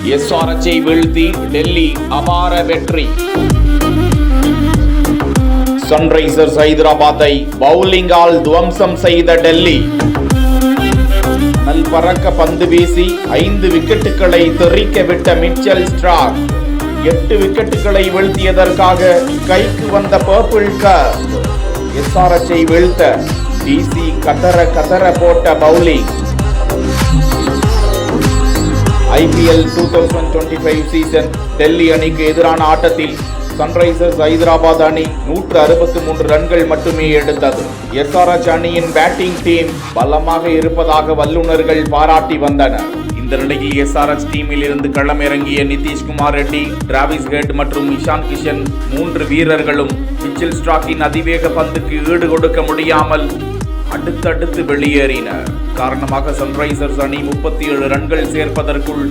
SRHஐ வீழ்த்தி டெல்லி அபார வெற்றி. சன்ரைசர்ஸ் ஹைதராபாத்தை பவுலிங்கால் துவம்சம் செய்த டெல்லி. பறக்க பந்து வீசி 5 விக்கெட்டுகளை தெறிக்க விட்ட மிச்சல் ஸ்டார்க் 8 விக்கெட்டுகளை வீழ்த்தியதற்காக கைக்கு வந்த பர்பிள் கப். SRHஐ வீழ்த்த DC கதற போட்ட பவுலிங். IPL 2025 சீசன் டெல்லி அணிக்கு எதிரான ஆட்டத்தில் சன்ரைசர்ஸ் ஹைதராபாத் அணி 163 ரன்கள் மட்டுமே எடுத்தது. SRH அணியின் பேட்டிங் டீம் பலமாக இருப்பதாக வல்லுநர்கள் பாராட்டி வந்தனர். இந்த நிலையில் SRH டீமில் இருந்து களமிறங்கிய நிதிஷ்குமார் ரெட்டி, டிராவிஸ் ஹெட் மற்றும் இஷான் கிஷன் 3 வீரர்களும் மிச்சல் ஸ்டார்க்கின் அதிவேக பந்துக்கு ஈடு கொடுக்க முடியாமல் அடுத்தடுத்து வெளியேறினர். காரணமாக சன்ரைசர்ஸ் அணி 37 ரன்கள் சேர்ப்பதற்குள்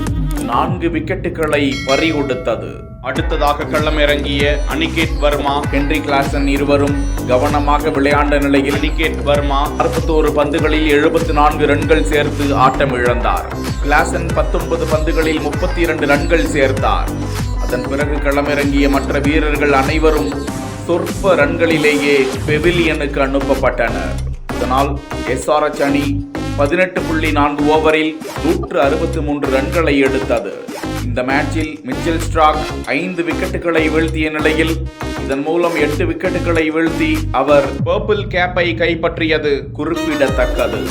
4 விக்கெட்டுகளை பறிகொடுத்தது. அடுத்ததாக களமிறங்கிய அனிகேத் வர்மா, ஹென்றி கிளாசன் இருவரும் கவனமாக விளையாண்ட நிலையில் அனிகேத் வர்மா 61 பந்துகளில் 74 ரன்கள் சேர்த்து ஆட்டம் இழந்தார். கிளாசன் 19 பந்துகளில் 32 ரன்கள் சேர்த்தார். அதன் பிறகு களமிறங்கிய மற்ற வீரர்கள் அனைவரும் சொற்ப ரன்களிலேயே பெவிலியனுக்கு அனுப்பப்பட்டனர். இதனால் SRH அணி 18.4 ஓவரில் 163 ரன்களை எடுத்தது. இந்த மேட்சில் மிச்சல் ஸ்டார்க் 5 விக்கெட்டுகளை வீழ்த்திய நிலையில் இதன் மூலம் 8 விக்கெட்டுகளை வீழ்த்தி அவர் பர்பிள் கேப்பை கைப்பற்றியது குறிப்பிடத்தக்கது.